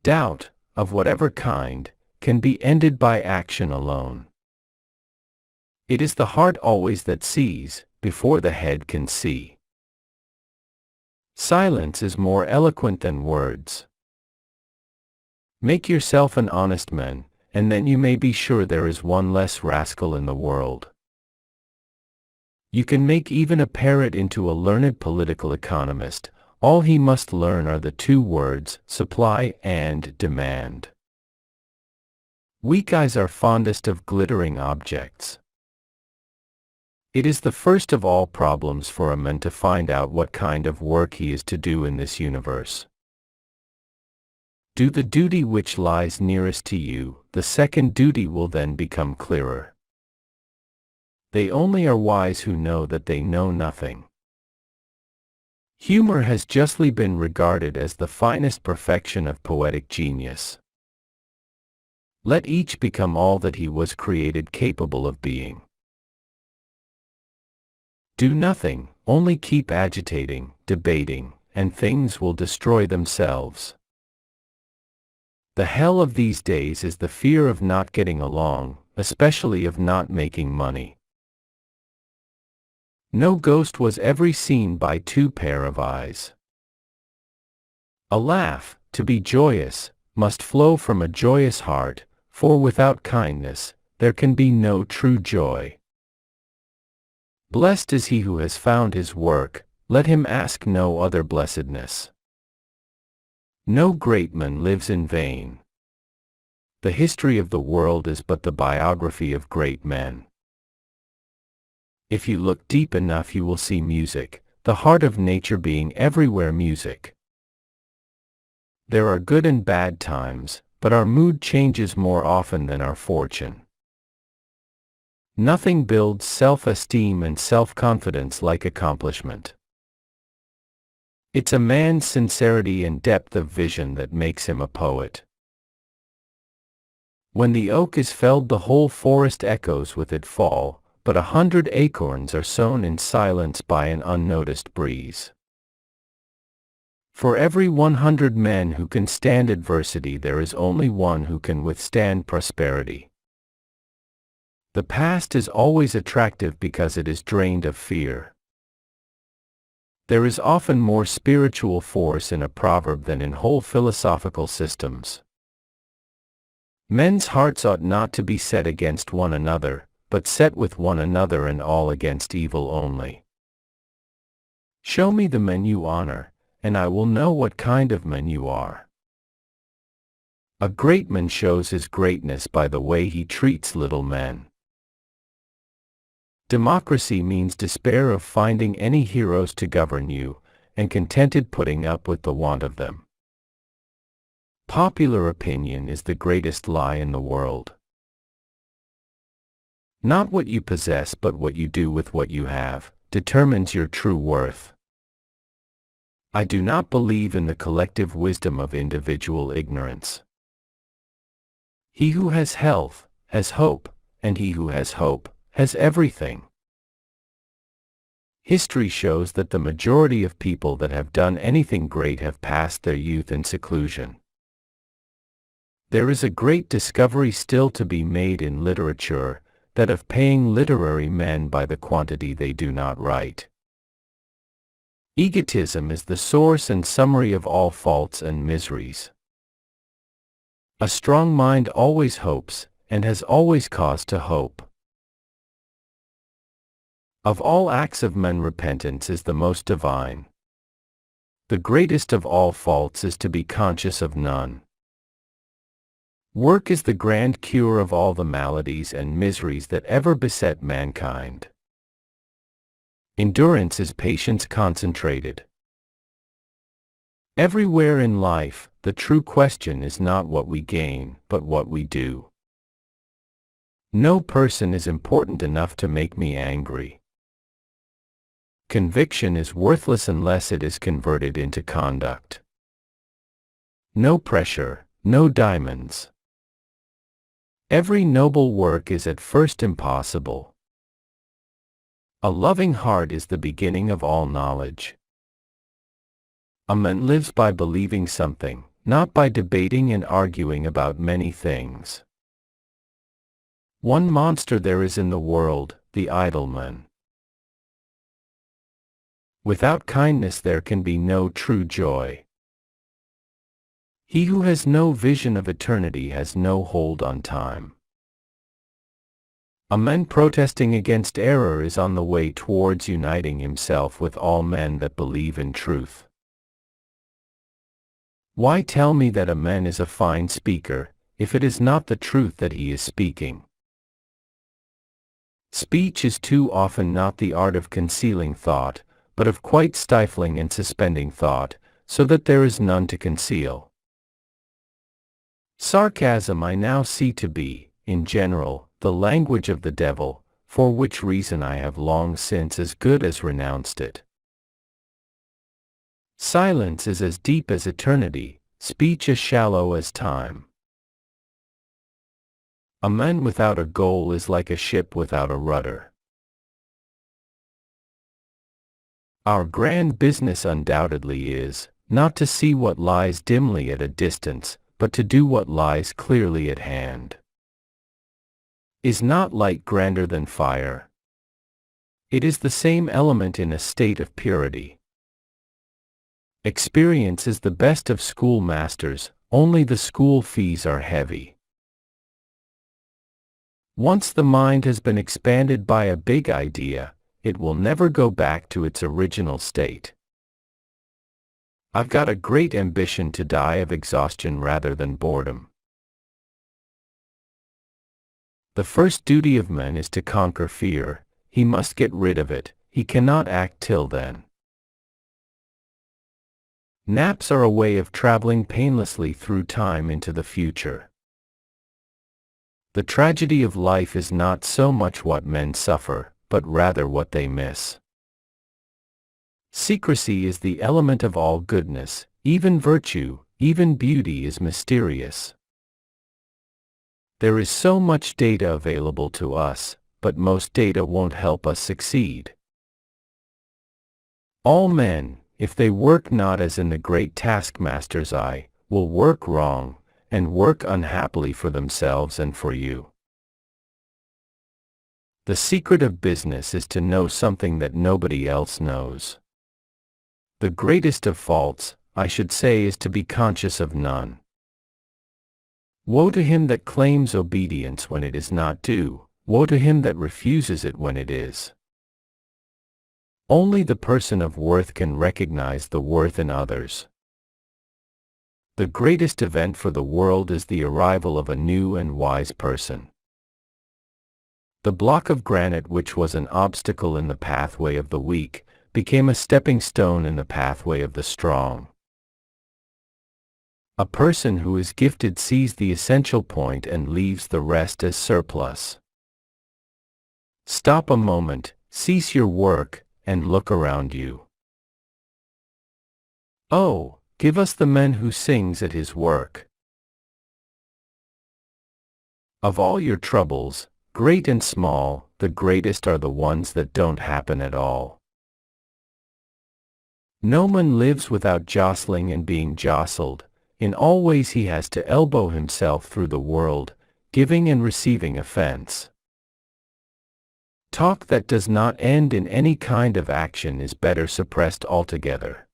Doubt, of whatever kind, can be ended by action alone. It is the heart always that sees, before the head can see. Silence is more eloquent than words. Make yourself an honest man, and then you may be sure there is one less rascal in the world. You can make even a parrot into a learned political economist. All he must learn are the two words, supply and demand. Weak eyes are fondest of glittering objects. It is the first of all problems for a man to find out what kind of work he is to do in this universe. Do the duty which lies nearest to you, the second duty will then become clearer. They only are wise who know that they know nothing. Humor has justly been regarded as the finest perfection of poetic genius. Let each become all that he was created capable of being. Do nothing, only keep agitating, debating, and things will destroy themselves. The hell of these days is the fear of not getting along, especially of not making money. No ghost was ever seen by two pair of eyes. A laugh, to be joyous, must flow from a joyous heart, for without kindness, there can be no true joy. Blessed is he who has found his work, let him ask no other blessedness. No great man lives in vain. The history of the world is but the biography of great men. If you look deep enough you will see music, the heart of nature being everywhere music. There are good and bad times, but our mood changes more often than our fortune. Nothing builds self-esteem and self-confidence like accomplishment. It's a man's sincerity and depth of vision that makes him a poet. When the oak is felled the whole forest echoes with it fall, but 100 acorns are sown in silence by an unnoticed breeze. For every 100 men who can stand adversity there is only one who can withstand prosperity. The past is always attractive because it is drained of fear. There is often more spiritual force in a proverb than in whole philosophical systems. Men's hearts ought not to be set against one another, but set with one another and all against evil only. Show me the men you honor, and I will know what kind of men you are. A great man shows his greatness by the way he treats little men. Democracy means despair of finding any heroes to govern you, and contented putting up with the want of them. Popular opinion is the greatest lie in the world. Not what you possess but what you do with what you have, determines your true worth. I do not believe in the collective wisdom of individual ignorance. He who has health, has hope, and he who has hope, has everything. History shows that the majority of people that have done anything great have passed their youth in seclusion. There is a great discovery still to be made in literature, that of paying literary men by the quantity they do not write. Egotism is the source and summary of all faults and miseries. A strong mind always hopes, and has always cause to hope. Of all acts of men repentance is the most divine. The greatest of all faults is to be conscious of none. Work is the grand cure of all the maladies and miseries that ever beset mankind. Endurance is patience concentrated. Everywhere in life, the true question is not what we gain, but what we do. No person is important enough to make me angry. Conviction is worthless unless it is converted into conduct. No pressure, no diamonds. Every noble work is at first impossible. A loving heart is the beginning of all knowledge. A man lives by believing something, not by debating and arguing about many things. One monster there is in the world, the idle man. Without kindness there can be no true joy. He who has no vision of eternity has no hold on time. A man protesting against error is on the way towards uniting himself with all men that believe in truth. Why tell me that a man is a fine speaker, if it is not the truth that he is speaking? Speech is too often not the art of concealing thought, but of quite stifling and suspending thought, so that there is none to conceal. Sarcasm I now see to be, in general, the language of the devil, for which reason I have long since as good as renounced it. Silence is as deep as eternity, speech as shallow as time. A man without a goal is like a ship without a rudder. Our grand business undoubtedly is, not to see what lies dimly at a distance, but to do what lies clearly at hand. Is not light grander than fire? It is the same element in a state of purity. Experience is the best of schoolmasters, only the school fees are heavy. Once the mind has been expanded by a big idea, it will never go back to its original state. I've got a great ambition to die of exhaustion rather than boredom. The first duty of man is to conquer fear. He must get rid of it. He cannot act till then. Naps are a way of traveling painlessly through time into the future. The tragedy of life is not so much what men suffer, but rather what they miss. Secrecy is the element of all goodness, even virtue, even beauty is mysterious. There is so much data available to us, but most data won't help us succeed. All men, if they work not as in the great taskmaster's eye, will work wrong, and work unhappily for themselves and for you. The secret of business is to know something that nobody else knows. The greatest of faults, I should say, is to be conscious of none. Woe to him that claims obedience when it is not due, woe to him that refuses it when it is. Only the person of worth can recognize the worth in others. The greatest event for the world is the arrival of a new and wise person. The block of granite which was an obstacle in the pathway of the weak, became a stepping stone in the pathway of the strong. A person who is gifted sees the essential point and leaves the rest as surplus. Stop a moment, cease your work, and look around you. Oh, give us the man who sings at his work. Of all your troubles, great and small, the greatest are the ones that don't happen at all. No man lives without jostling and being jostled. In all ways he has to elbow himself through the world, giving and receiving offense. Talk that does not end in any kind of action is better suppressed altogether.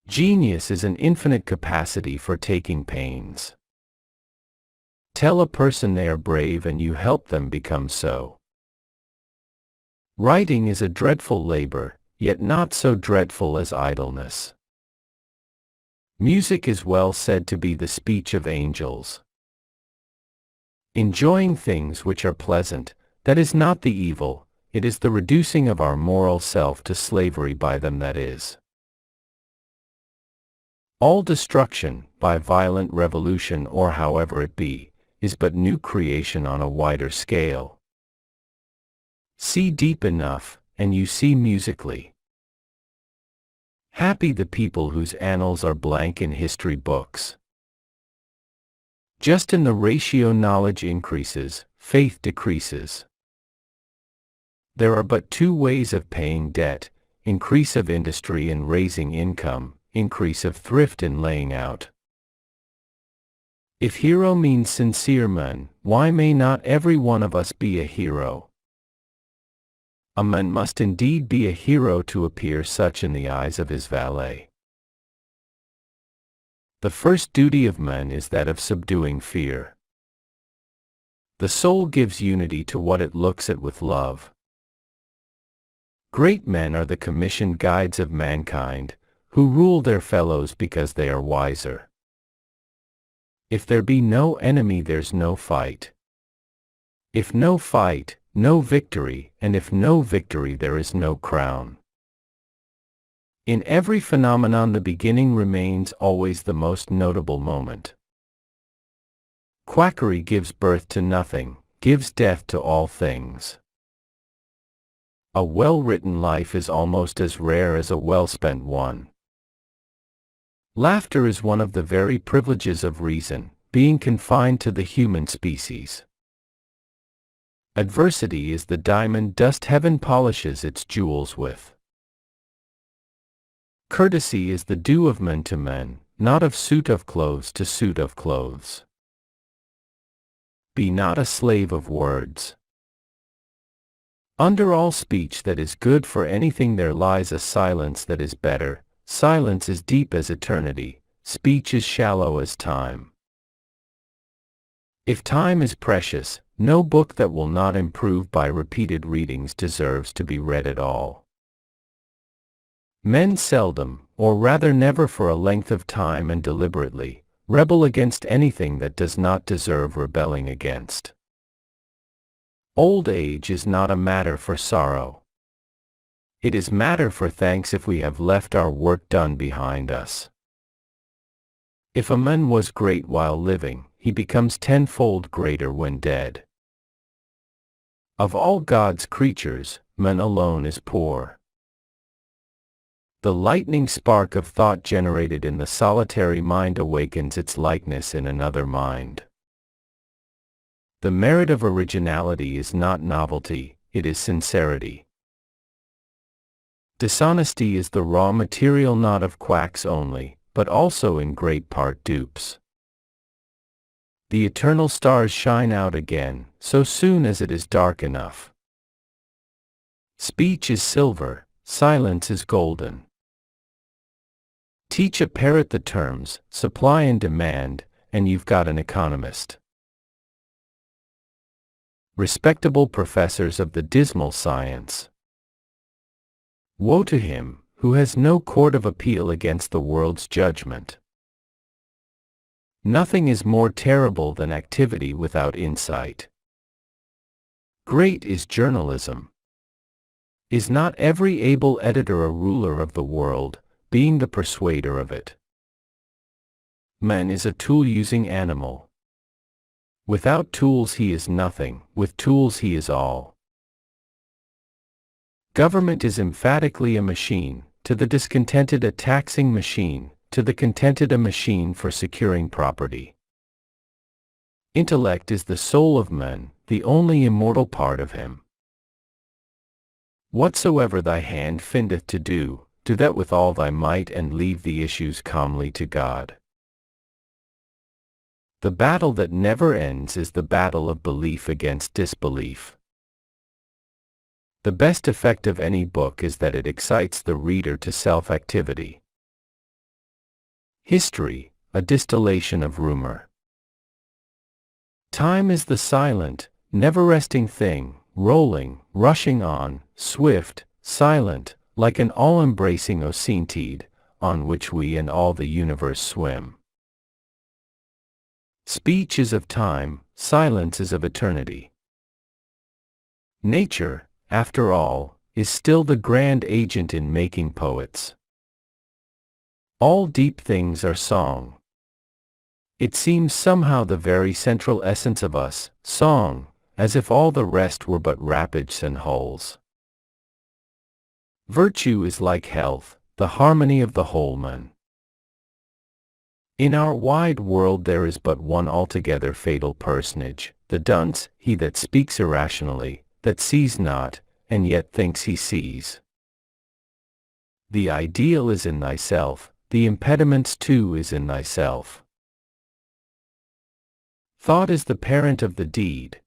Genius is an infinite capacity for taking pains. Tell a person they are brave and you help them become so. Writing is a dreadful labor, yet not so dreadful as idleness. Music is well said to be the speech of angels. Enjoying things which are pleasant, that is not the evil, it is the reducing of our moral self to slavery by them that is. All destruction, by violent revolution or however it be, is but new creation on a wider scale. See deep enough, and you see musically. Happy the people whose annals are blank in history books. Just in the ratio knowledge increases, faith decreases. There are but two ways of paying debt, increase of industry and raising income, increase of thrift in laying out. If hero means sincere man, why may not every one of us be a hero? A man must indeed be a hero to appear such in the eyes of his valet. The first duty of man is that of subduing fear. The soul gives unity to what it looks at with love. Great men are the commissioned guides of mankind, who rule their fellows because they are wiser. If there be no enemy, there's no fight. If no fight, no victory, and if no victory, there is no crown. In every phenomenon, the beginning remains always the most notable moment. Quackery gives birth to nothing, gives death to all things. A well-written life is almost as rare as a well-spent one. Laughter is one of the very privileges of reason, being confined to the human species. Adversity is the diamond dust heaven polishes its jewels with. Courtesy is the due of men to men, not of suit of clothes to suit of clothes. Be not a slave of words. Under all speech that is good for anything there lies a silence that is better. Silence is deep as eternity, speech is shallow as time. If time is precious, no book that will not improve by repeated readings deserves to be read at all. Men seldom, or rather never for a length of time and deliberately, rebel against anything that does not deserve rebelling against. Old age is not a matter for sorrow. It is matter for thanks if we have left our work done behind us. If a man was great while living, he becomes tenfold greater when dead. Of all God's creatures, man alone is poor. The lightning spark of thought generated in the solitary mind awakens its likeness in another mind. The merit of originality is not novelty, it is sincerity. Dishonesty is the raw material not of quacks only, but also in great part dupes. The eternal stars shine out again, so soon as it is dark enough. Speech is silver, silence is golden. Teach a parrot the terms, supply and demand, and you've got an economist. Respectable professors of the dismal science. Woe to him, who has no court of appeal against the world's judgment. Nothing is more terrible than activity without insight. Great is journalism. Is not every able editor a ruler of the world, being the persuader of it? Man is a tool-using animal. Without tools he is nothing, with tools he is all. Government is emphatically a machine, to the discontented a taxing machine, to the contented a machine for securing property. Intellect is the soul of man, the only immortal part of him. Whatsoever thy hand findeth to do, do that with all thy might and leave the issues calmly to God. The battle that never ends is the battle of belief against disbelief. The best effect of any book is that it excites the reader to self-activity. History, a distillation of rumor. Time is the silent, never-resting thing, rolling, rushing on, swift, silent, like an all-embracing ocean tide, on which we and all the universe swim. Speech is of time, silence is of eternity. Nature, after all, is still the grand agent in making poets. All deep things are song. It seems somehow the very central essence of us, song, as if all the rest were but rapids and hulls. Virtue is like health, the harmony of the whole man. In our wide world there is but one altogether fatal personage, the dunce, he that speaks irrationally, that sees not, and yet thinks he sees. The ideal is in thyself, the impediments too is in thyself. Thought is the parent of the deed.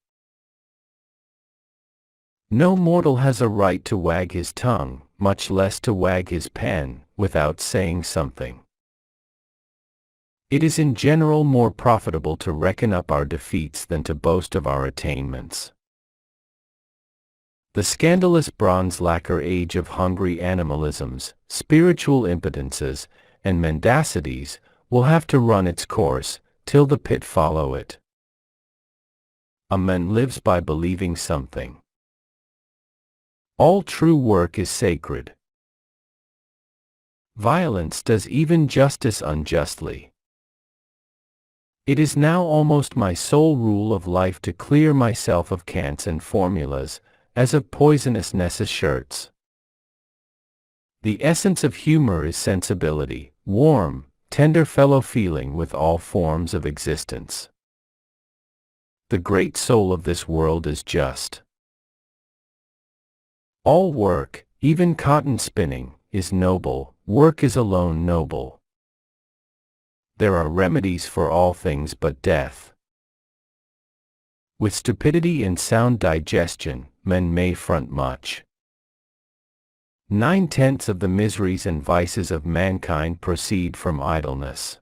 No mortal has a right to wag his tongue, much less to wag his pen, without saying something. It is in general more profitable to reckon up our defeats than to boast of our attainments. The scandalous bronze lacquer age of hungry animalisms, spiritual impotences, and mendacities will have to run its course, till the pit follow it. A man lives by believing something. All true work is sacred. Violence does even justice unjustly. It is now almost my sole rule of life to clear myself of cants and formulas, as of poisonous necessherts. The essence of humor is sensibility, warm, tender fellow-feeling with all forms of existence. The great soul of this world is just. All work, even cotton spinning, is noble. Work is alone noble. There are remedies for all things but death. With stupidity and sound digestion, men may front much. 9/10 of the miseries and vices of mankind proceed from idleness.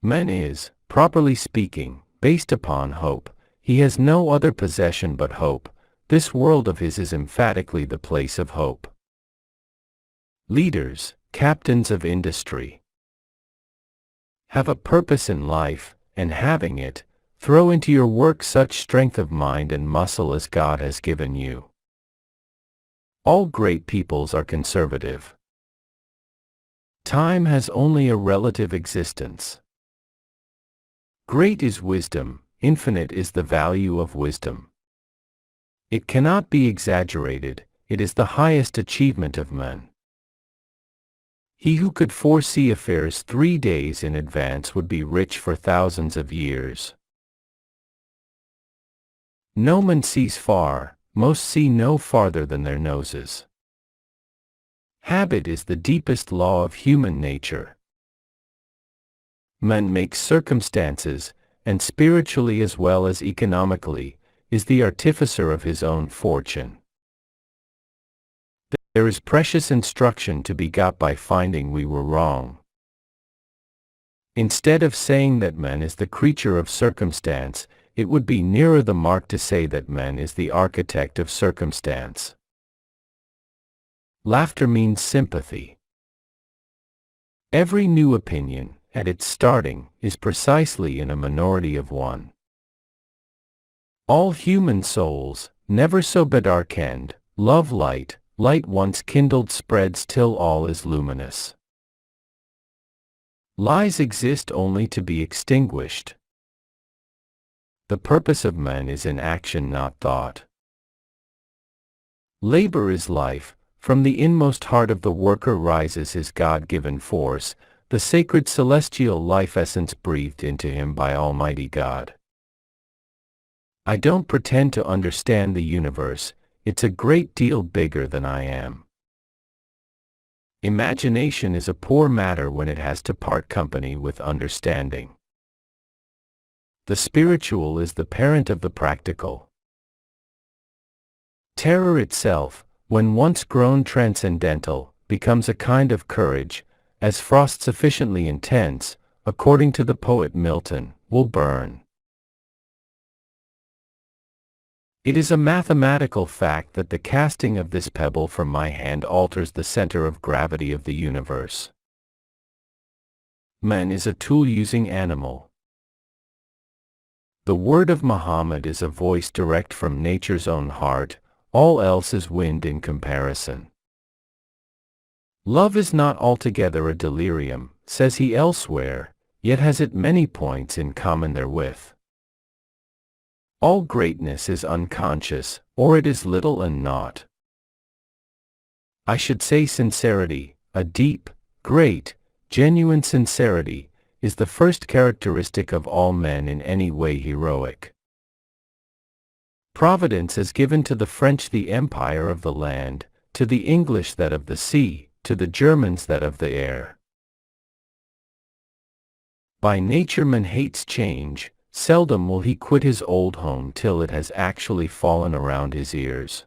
Man is, properly speaking, based upon hope. He has no other possession but hope. This world of his is emphatically the place of hope. Leaders, captains of industry, have a purpose in life, and having it, throw into your work such strength of mind and muscle as God has given you. All great peoples are conservative. Time has only a relative existence. Great is wisdom, infinite is the value of wisdom. It cannot be exaggerated, it is the highest achievement of man. He who could foresee affairs 3 days in advance would be rich for thousands of years. No man sees far, most see no farther than their noses. Habit is the deepest law of human nature. Man makes circumstances, and spiritually as well as economically, is the artificer of his own fortune. There is precious instruction to be got by finding we were wrong. Instead of saying that man is the creature of circumstance, it would be nearer the mark to say that man is the architect of circumstance. Laughter means sympathy. Every new opinion, at its starting, is precisely in a minority of one. All human souls, never so bedarkened, love light. Light once kindled spreads till all is luminous. Lies exist only to be extinguished. The purpose of man is in action, not thought. Labor is life. From the inmost heart of the worker rises his God-given force, the sacred celestial life essence breathed into him by Almighty God. I don't pretend to understand the universe. It's a great deal bigger than I am. Imagination is a poor matter when it has to part company with understanding. The spiritual is the parent of the practical. Terror itself, when once grown transcendental, becomes a kind of courage, as frost sufficiently intense, according to the poet Milton, will burn. It is a mathematical fact that the casting of this pebble from my hand alters the center of gravity of the universe. Man is a tool-using animal. The word of Muhammad is a voice direct from nature's own heart, all else is wind in comparison. Love is not altogether a delirium, says he elsewhere, yet has it many points in common therewith. All greatness is unconscious, or it is little and naught. I should say sincerity, a deep, great, genuine sincerity, is the first characteristic of all men in any way heroic. Providence has given to the French the empire of the land, to the English that of the sea, to the Germans that of the air. By nature man hates change, seldom will he quit his old home till it has actually fallen around his ears.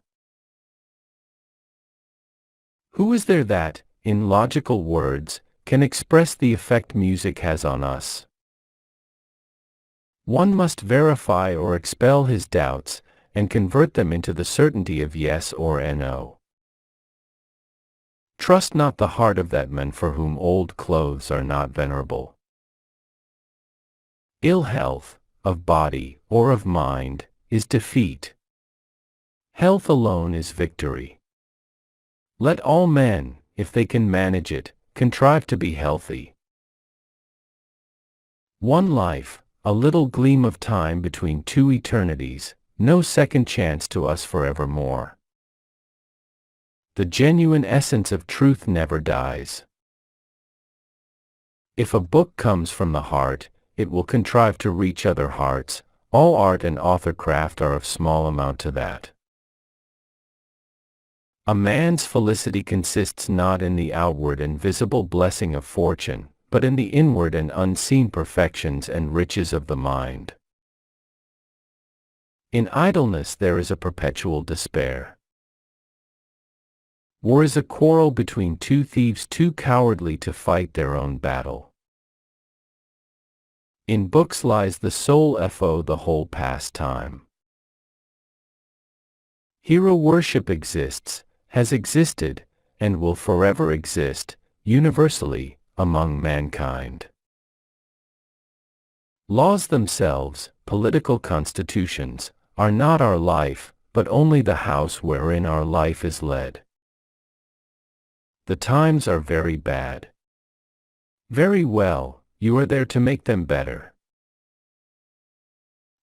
Who is there that, in logical words, can express the effect music has on us? One must verify or expel his doubts, and convert them into the certainty of yes or no. Trust not the heart of that man for whom old clothes are not venerable. Ill health, of body or of mind, is defeat. Health alone is victory. Let all men, if they can manage it, contrive to be healthy. One life, a little gleam of time between two eternities, no second chance to us forevermore. The genuine essence of truth never dies. If a book comes from the heart, it will contrive to reach other hearts. All art and authorcraft are of small amount to that. A man's felicity consists not in the outward and visible blessing of fortune, but in the inward and unseen perfections and riches of the mind. In idleness there is a perpetual despair. War is a quarrel between two thieves too cowardly to fight their own battle. In books lies the sole FO, the whole pastime. Hero worship exists, has existed, and will forever exist, universally, among mankind. Laws themselves, political constitutions, are not our life, but only the house wherein our life is led. The times are very bad. Very well, you are there to make them better.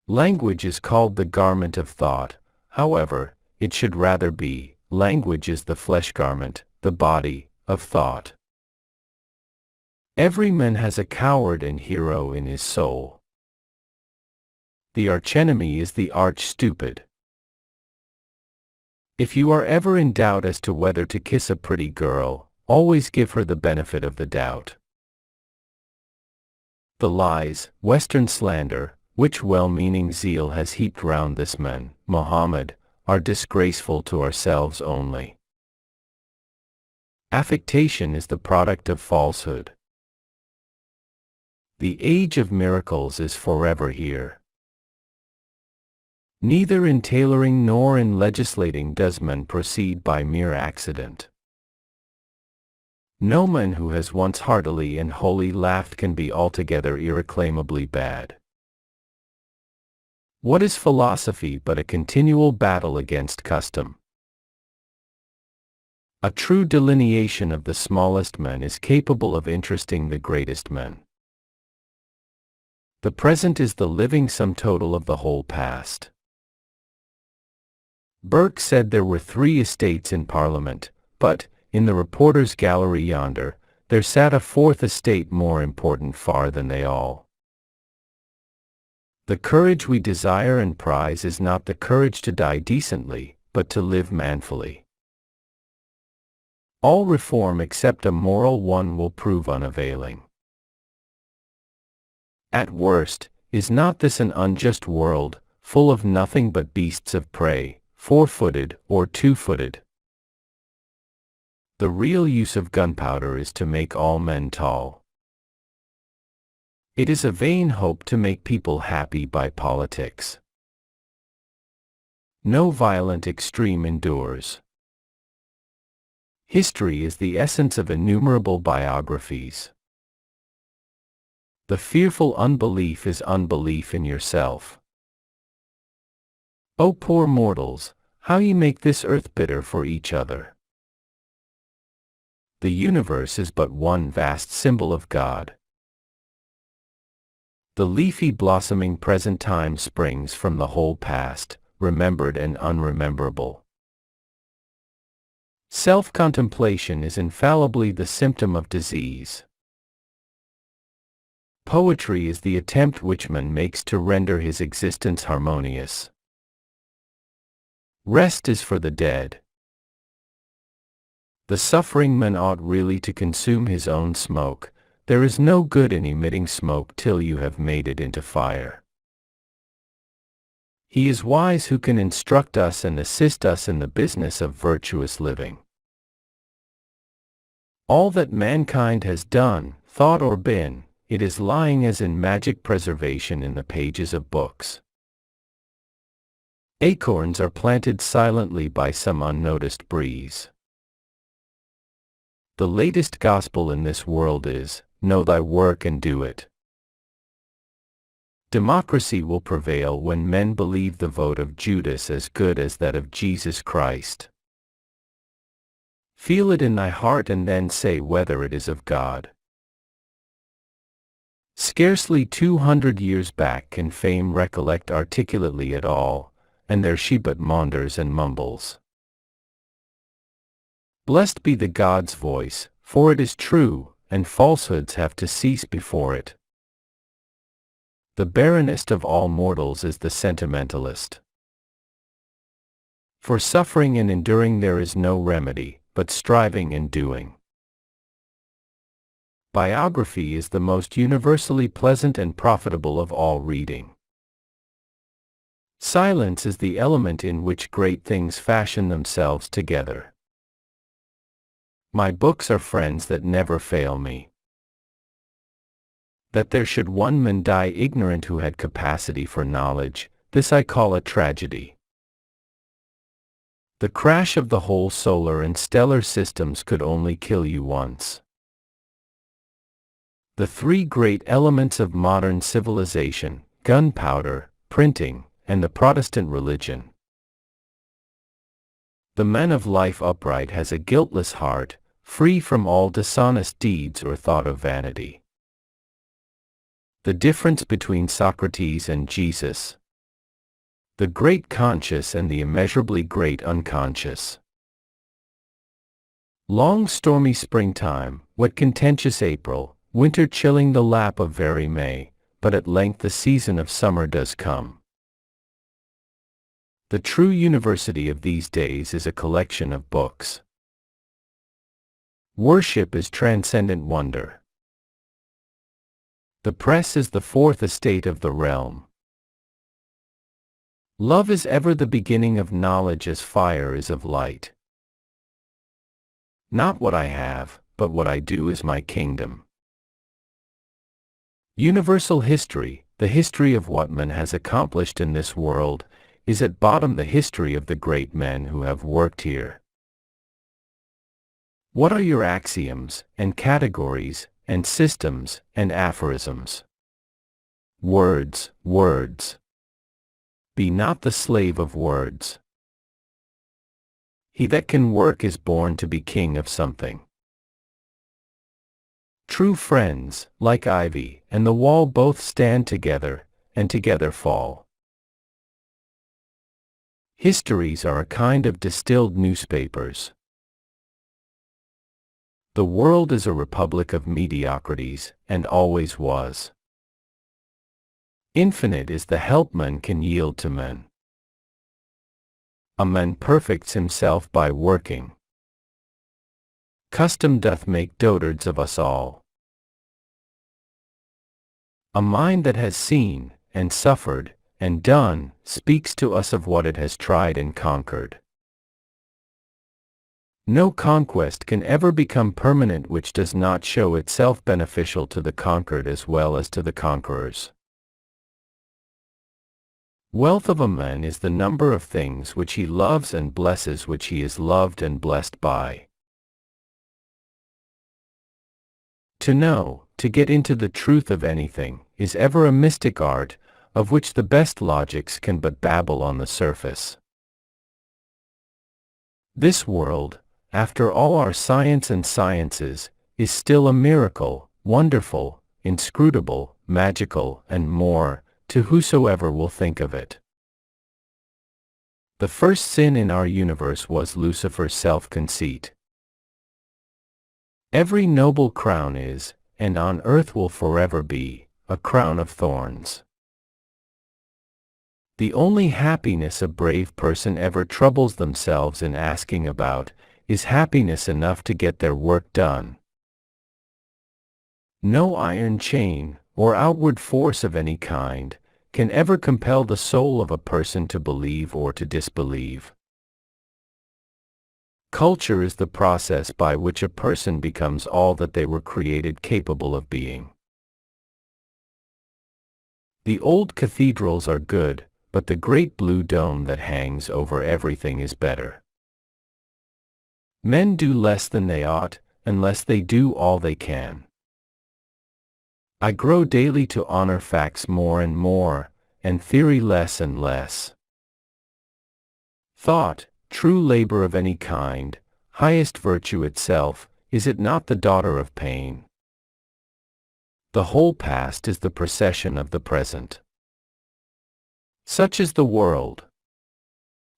Language is called the garment of thought, however, it should rather be, language is the flesh garment, the body, of thought. Every man has a coward and hero in his soul. The archenemy is the arch-stupid. If you are ever in doubt as to whether to kiss a pretty girl, always give her the benefit of the doubt. The lies, Western slander, which well-meaning zeal has heaped round this man, Mohammed, are disgraceful to ourselves only. Affectation is the product of falsehood. The age of miracles is forever here. Neither in tailoring nor in legislating does man proceed by mere accident. No man who has once heartily and wholly laughed can be altogether irreclaimably bad. What is philosophy but a continual battle against custom? A true delineation of the smallest men is capable of interesting the greatest men. The present is the living sum total of the whole past. Burke said there were 3 estates in Parliament, but, in the reporters' gallery yonder, there sat a 4th estate more important far than they all. The courage we desire and prize is not the courage to die decently, but to live manfully. All reform except a moral one will prove unavailing. At worst, is not this an unjust world, full of nothing but beasts of prey, 4-footed or 2-footed? The real use of gunpowder is to make all men tall. It is a vain hope to make people happy by politics. No violent extreme endures. History is the essence of innumerable biographies. The fearful unbelief is unbelief in yourself. O poor mortals, how ye make this earth bitter for each other. The universe is but one vast symbol of God. The leafy blossoming present time springs from the whole past, remembered and unrememberable. Self-contemplation is infallibly the symptom of disease. Poetry is the attempt which man makes to render his existence harmonious. Rest is for the dead. The suffering man ought really to consume his own smoke. There is no good in emitting smoke till you have made it into fire. He is wise who can instruct us and assist us in the business of virtuous living. All that mankind has done, thought or been, it is lying as in magic preservation in the pages of books. Acorns are planted silently by some unnoticed breeze. The latest gospel in this world is, know thy work and do it. Democracy will prevail when men believe the vote of Judas as good as that of Jesus Christ. Feel it in thy heart and then say whether it is of God. Scarcely 200 years back can fame recollect articulately at all, and there she but maunders and mumbles. Blessed be the God's voice, for it is true, and falsehoods have to cease before it. The barrenest of all mortals is the sentimentalist. For suffering and enduring there is no remedy, but striving and doing. Biography is the most universally pleasant and profitable of all reading. Silence is the element in which great things fashion themselves together. My books are friends that never fail me. That there should one man die ignorant who had capacity for knowledge, this I call a tragedy. The crash of the whole solar and stellar systems could only kill you once. The three great elements of modern civilization, gunpowder, printing, and the Protestant religion. The man of life upright has a guiltless heart, free from all dishonest deeds or thought of vanity. The difference between Socrates and Jesus. The great conscious and the immeasurably great unconscious. Long stormy springtime, wet contentious April, winter chilling the lap of very May, but at length the season of summer does come. The true university of these days is a collection of books. Worship is transcendent wonder. The press is the fourth estate of the realm. Love is ever the beginning of knowledge as fire is of light. Not what I have, but what I do is my kingdom. Universal history, the history of what man has accomplished in this world, is at bottom the history of the great men who have worked here. What are your axioms, and categories, and systems, and aphorisms? Words, words. Be not the slave of words. He that can work is born to be king of something. True friends, like ivy and the wall, both stand together, and together fall. Histories are a kind of distilled newspapers. The world is a republic of mediocrities, and always was. Infinite is the help man can yield to men. A man perfects himself by working. Custom doth make dotards of us all. A mind that has seen, and suffered, and done, speaks to us of what it has tried and conquered. No conquest can ever become permanent which does not show itself beneficial to the conquered as well as to the conquerors. Wealth of a man is the number of things which he loves and blesses which he is loved and blessed by. To know, to get into the truth of anything, is ever a mystic art, of which the best logics can but babble on the surface. This world, after all our science and sciences, is still a miracle, wonderful, inscrutable, magical, and more, to whosoever will think of it. The first sin in our universe was Lucifer's self-conceit. Every noble crown is, and on earth will forever be, a crown of thorns. The only happiness a brave person ever troubles themselves in asking about, is happiness enough to get their work done. No iron chain, or outward force of any kind, can ever compel the soul of a person to believe or to disbelieve. Culture is the process by which a person becomes all that they were created capable of being. The old cathedrals are good, but the great blue dome that hangs over everything is better. Men do less than they ought, unless they do all they can. I grow daily to honor facts more and more, and theory less and less. Thought, true labor of any kind, highest virtue itself, is it not the daughter of pain? The whole past is the procession of the present. Such is the world.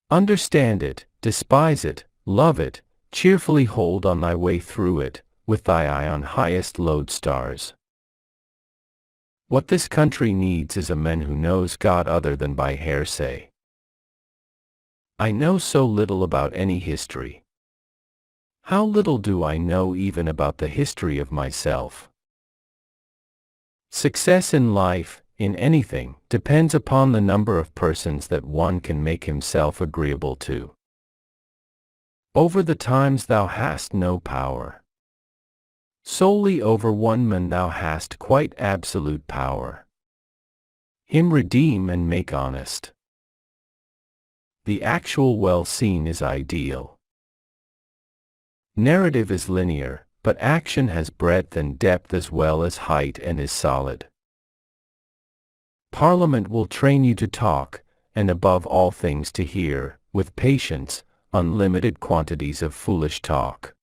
Understand it, despise it, love it, cheerfully hold on thy way through it, with thy eye on highest lodestars. What this country needs is a man who knows God other than by hearsay. I know so little about any history. How little do I know even about the history of myself? Success in life, in anything, depends upon the number of persons that one can make himself agreeable to. Over the times thou hast no power. Solely over one man thou hast quite absolute power. Him redeem and make honest. The actual well seen is ideal. Narrative is linear, but action has breadth and depth as well as height and is solid. Parliament will train you to talk, and above all things to hear, with patience, unlimited quantities of foolish talk.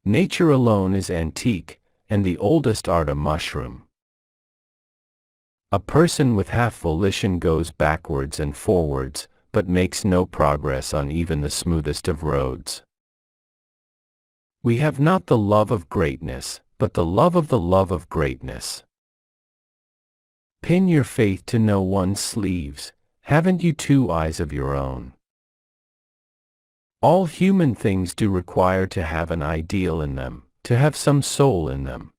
Nature alone is antique, and the oldest art a mushroom. A person with half volition goes backwards and forwards, but makes no progress on even the smoothest of roads. We have not the love of greatness, but the love of greatness. Pin your faith to no one's sleeves, haven't you two eyes of your own? All human things do require to have an ideal in them, to have some soul in them.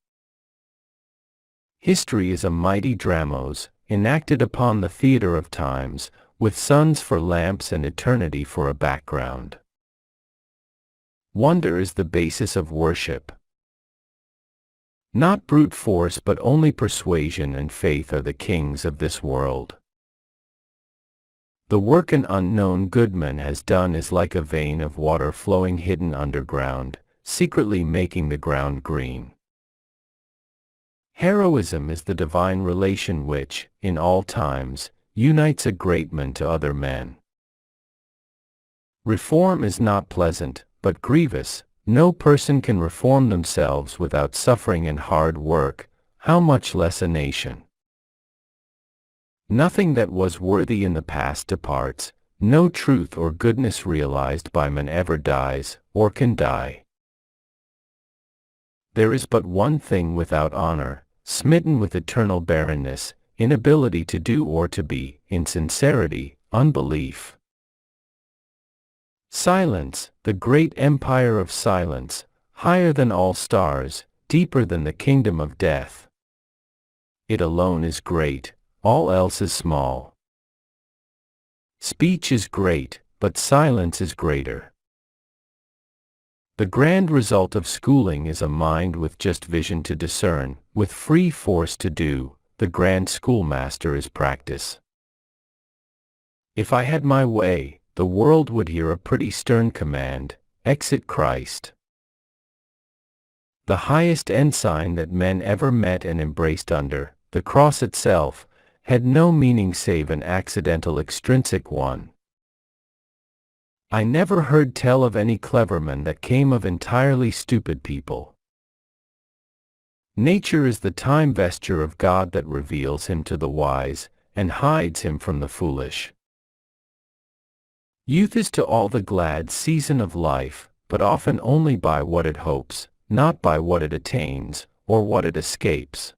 History is a mighty dramos, enacted upon the theater of times, with suns for lamps and eternity for a background. Wonder is the basis of worship. Not brute force but only persuasion and faith are the kings of this world. The work an unknown goodman has done is like a vein of water flowing hidden underground, secretly making the ground green. Heroism is the divine relation which, in all times, unites a great man to other men. Reform is not pleasant, but grievous. No person can reform themselves without suffering and hard work, how much less a nation. Nothing that was worthy in the past departs, no truth or goodness realized by man ever dies, or can die. There is but one thing without honor, smitten with eternal barrenness, inability to do or to be, insincerity, unbelief. Silence, the great empire of silence, higher than all stars, deeper than the kingdom of death. It alone is great, all else is small. Speech is great, but silence is greater. The grand result of schooling is a mind with just vision to discern, with free force to do. The grand schoolmaster is practice. If I had my way, the world would hear a pretty stern command, exit Christ. The highest ensign that men ever met and embraced under, the cross itself, had no meaning save an accidental extrinsic one. I never heard tell of any clever man that came of entirely stupid people. Nature is the time vesture of God that reveals him to the wise, and hides him from the foolish. Youth is to all the glad season of life, but often only by what it hopes, not by what it attains, or what it escapes.